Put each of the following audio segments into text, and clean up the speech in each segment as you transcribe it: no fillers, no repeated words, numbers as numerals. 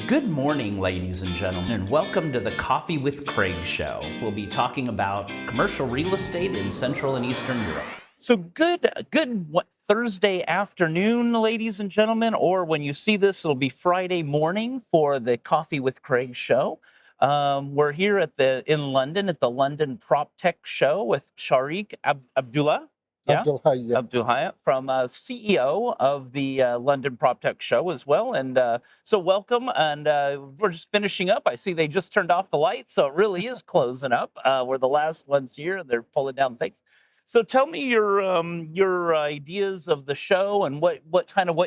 Good morning, ladies and gentlemen, and welcome to the Coffee with Craig show. We'll be talking about commercial real estate in Central and Eastern Europe. So good Thursday afternoon, ladies and gentlemen, or when you see this, it'll be Friday morning for the Coffee with Craig show. We're here in London at the London PropTech Show with Shariq Abdullah. Yeah, AbdulHai, yeah. AbdulHai, from CEO of the London PropTech Show as well. And so welcome. And we're just finishing up. I see they just turned off the lights, so it really is closing up. We're the last ones here. They're pulling down things. So tell me your ideas of the show and what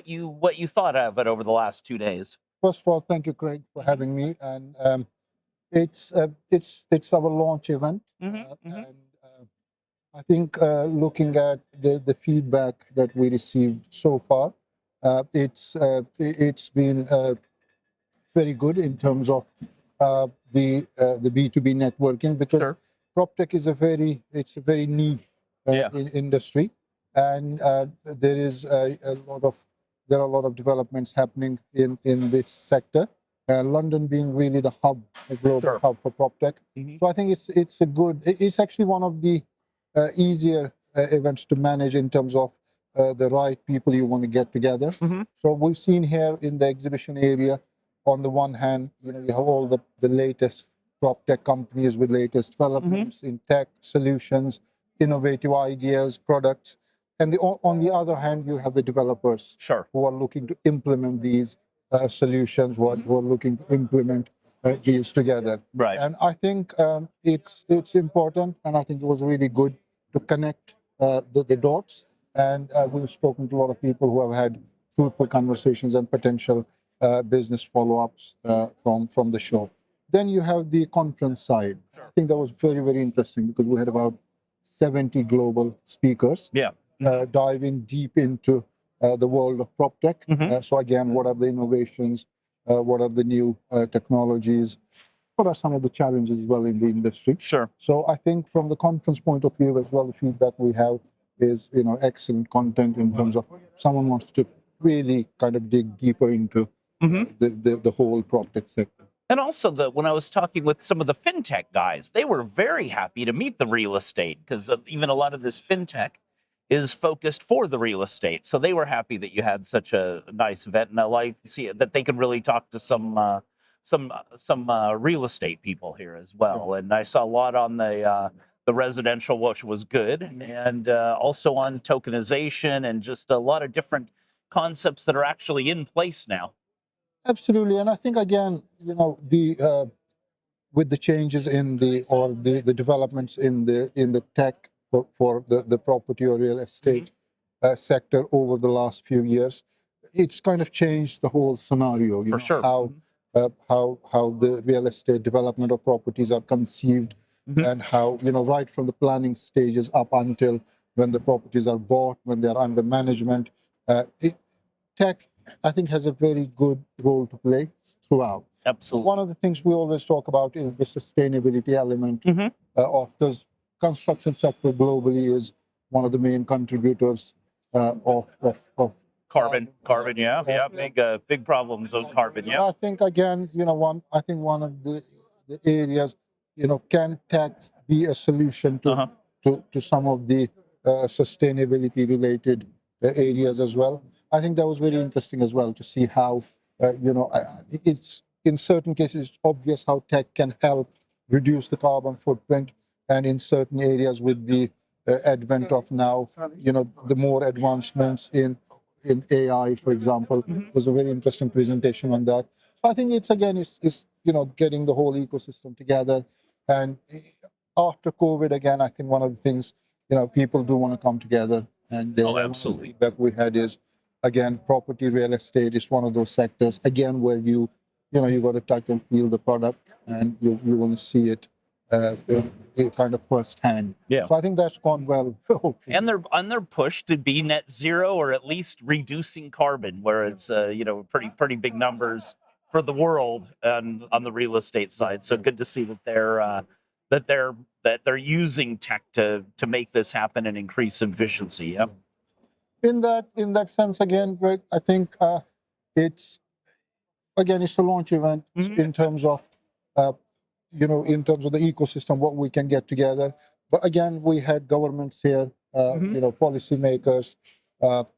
you thought of it over the last 2 days. First of all, thank you, Craig, for having me. And it's our launch event, and I think looking at the feedback that we received so far, it's been very good in terms of the B2B networking, because Sure. PropTech is a very niche industry, and there are a lot of developments happening in this sector. London being really the hub, the global hub for PropTech. So I think it's actually one of the easier events to manage in terms of the right people you want to get together. So we've seen here in the exhibition area, on the one hand, you have all the latest PropTech companies with latest developments in tech solutions, innovative ideas, products. And on the other hand, you have the developers who are looking to implement these solutions, who are looking to implement deals together. Right. And I think it's important, and I think it was really good to connect the dots. And we've spoken to a lot of people who have had fruitful conversations and potential business follow-ups from the show. Then you have the conference side. I think that was very, very interesting, because we had about 70 global speakers diving deep into the world of PropTech. So again, what are the innovations? What are the new technologies? What are some of the challenges as well in the industry? Sure. So I think from the conference point of view as well, the feedback we have is excellent content in terms of someone wants to really kind of dig deeper into the whole PropTech sector. And also, when I was talking with some of the fintech guys, they were very happy to meet the real estate, because even a lot of this fintech is focused for the real estate. So they were happy that you had such a nice event, and I like to see that they could really talk to some real estate people here as well. And I saw a lot on the residential, which was good, and also on tokenization and just a lot of different concepts that are actually in place now. Absolutely, and I think again, with the changes in the developments in the tech for the property or real estate sector over the last few years, it's kind of changed the whole scenario. For sure. How the real estate development of properties are conceived, and how right from the planning stages up until when the properties are bought, when they are under management, tech, I think, has a very good role to play throughout. Absolutely. One of the things we always talk about is the sustainability element of the construction sector globally is one of the main contributors of carbon. Big problems with carbon. I think again, one of the areas, can tech be a solution to some of the sustainability related areas as well? I think that was very interesting as well to see how, it's in certain cases it's obvious how tech can help reduce the carbon footprint, and in certain areas with the advent of now, the more advancements in AI, for example, was a very interesting presentation on that. So I think it's getting the whole ecosystem together, and after COVID, again, I think one of the things, people do want to come together, and absolutely. The feedback we had is, again, property, real estate is one of those sectors, again, where you got to touch and feel the product, and you want to see it kind of firsthand. Yeah. So I think that's gone well. And they're pushed to be net zero, or at least reducing carbon, where it's pretty big numbers for the world and on the real estate side. So good to see that they're using tech to make this happen and increase efficiency. Yeah. In that sense, again, Greg, I think it's again, it's a launch event in terms of, in terms of the ecosystem, what we can get together. But again, we had governments here, policymakers,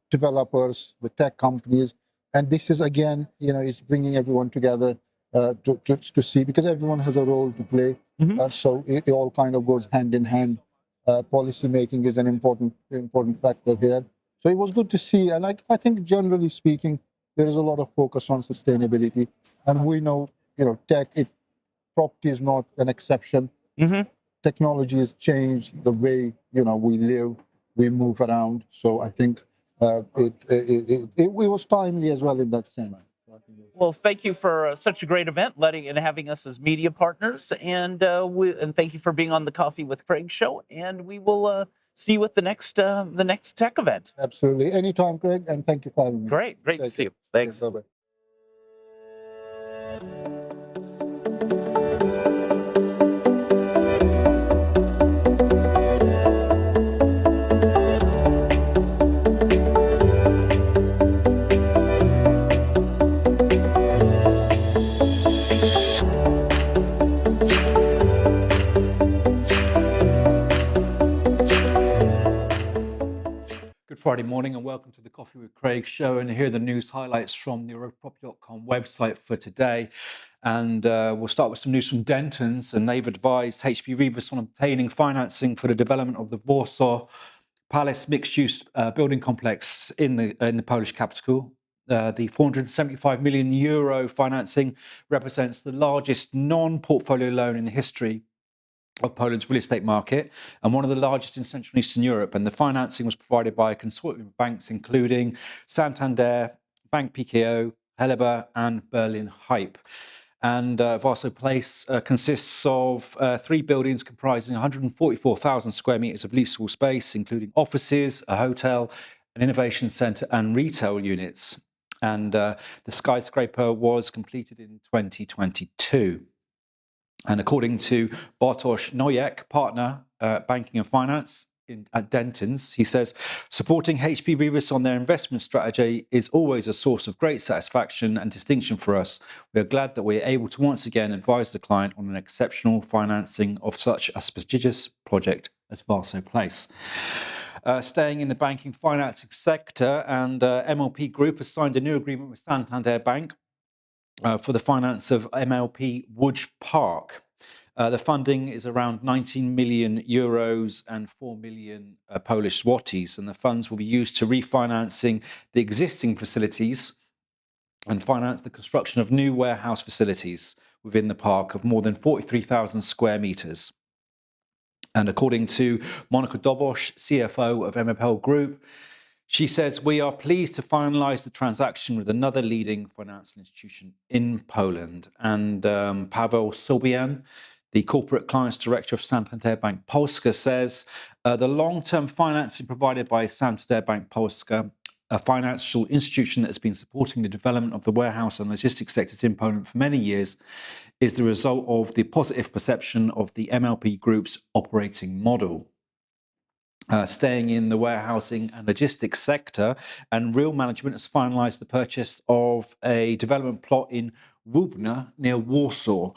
developers, the tech companies, and this is again, it's bringing everyone together to see, because everyone has a role to play. So it all kind of goes hand in hand. Policy making is an important factor here. So it was good to see, and I think generally speaking, there is a lot of focus on sustainability, and we know, property is not an exception. Technology has changed the way we live, we move around. So I think it was timely as well in that sense. Well, thank you for such a great event, having us as media partners, and thank you for being on the Coffee with Craig show. And we will see you at the next tech event. Absolutely, anytime, Craig, and thank you for having me. Great to see you. Thanks. Bye-bye. Friday morning, and welcome to the Coffee with Craig show. And here are the news highlights from the EuropaProperty.com website for today. And we'll start with some news from Dentons, and they've advised HB Reavis on obtaining financing for the development of the Warsaw Palace mixed-use building complex in the Polish capital. The 475 million euro financing represents the largest non-portfolio loan in the history of Poland's real estate market, and one of the largest in Central and Eastern Europe. And the financing was provided by a consortium of banks, including Santander, Bank PKO, Helaba, and Berlin Hype. And Warsaw Place consists of 3 buildings comprising 144,000 square meters of leasable space, including offices, a hotel, an innovation center, and retail units. And the skyscraper was completed in 2022. And according to Bartosz Nojek, partner banking and finance at Dentons, he says, supporting HB Reavis on their investment strategy is always a source of great satisfaction and distinction for us. We are glad that we are able to once again advise the client on an exceptional financing of such a prestigious project as Warsaw Place. Staying in the banking financing sector, and MLP Group has signed a new agreement with Santander Bank for the finance of MLP Łódź Park. The funding is around 19 million euros and 4 million Polish zlotys, and the funds will be used to refinancing the existing facilities and finance the construction of new warehouse facilities within the park of more than 43,000 square meters. And according to Monika Dobosz, CFO of MLP Group, she says, we are pleased to finalize the transaction with another leading financial institution in Poland. And Paweł Sobian, the corporate clients director of Santander Bank Polska, says the long-term financing provided by Santander Bank Polska, a financial institution that has been supporting the development of the warehouse and logistics sectors in Poland for many years, is the result of the positive perception of the MLP Group's operating model. Staying in the warehousing and logistics sector, and Real Management has finalised the purchase of a development plot in Łubna near Warsaw.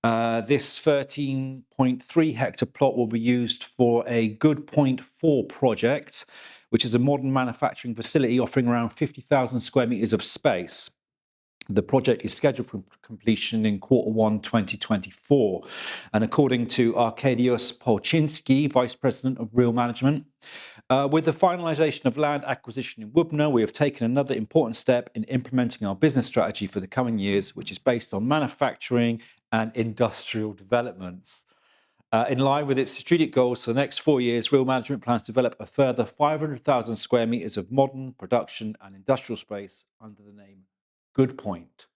This 13.3 hectare plot will be used for a Good Point 4 project, which is a modern manufacturing facility offering around 50,000 square meters of space. The project is scheduled for completion in Q1 2024. And according to Arkadiusz Polczynski, Vice President of Real Management, with the finalization of land acquisition in Łubna, we have taken another important step in implementing our business strategy for the coming years, which is based on manufacturing and industrial developments. In line with its strategic goals for the next 4 years, Real Management plans to develop a further 500,000 square meters of modern production and industrial space under the name Good Point.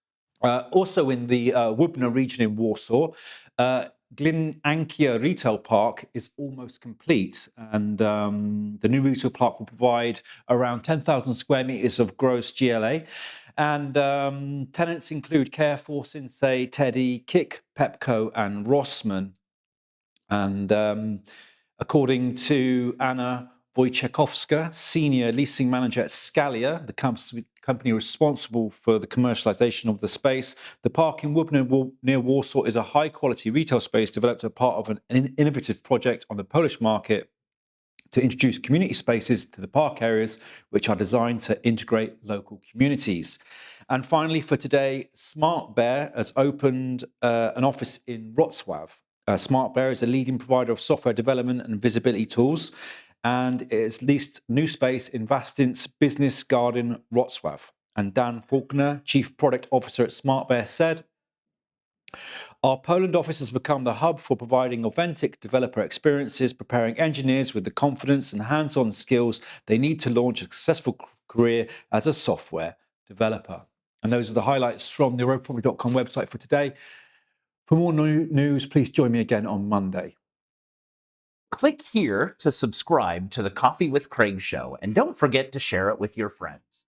Also in the Łubna region in Warsaw, Glinankia Retail Park is almost complete, and the new retail park will provide around 10,000 square meters of gross GLA, and tenants include Carrefour, Sinsay, Teddy, Kik, Pepco, and Rossmann. And according to Anna Wojciechowska, Senior Leasing Manager at Scalia, the company responsible for the commercialization of the space. The park in Woodburn near Warsaw is a high-quality retail space developed as part of an innovative project on the Polish market to introduce community spaces to the park areas, which are designed to integrate local communities. And finally, for today, Smart Bear has opened an office in Wrocław. Smart Bear is a leading provider of software development and visibility tools, and it's leased new space in Vastins Business Garden, Wrocław. And Dan Faulkner, Chief Product Officer at Smart Bear, said, "Our Poland office has become the hub for providing authentic developer experiences, preparing engineers with the confidence and hands-on skills they need to launch a successful career as a software developer." And those are the highlights from the EuropaProperty.com website for today. For more news, please join me again on Monday. Click here to subscribe to the Coffee with Craig show, and don't forget to share it with your friends.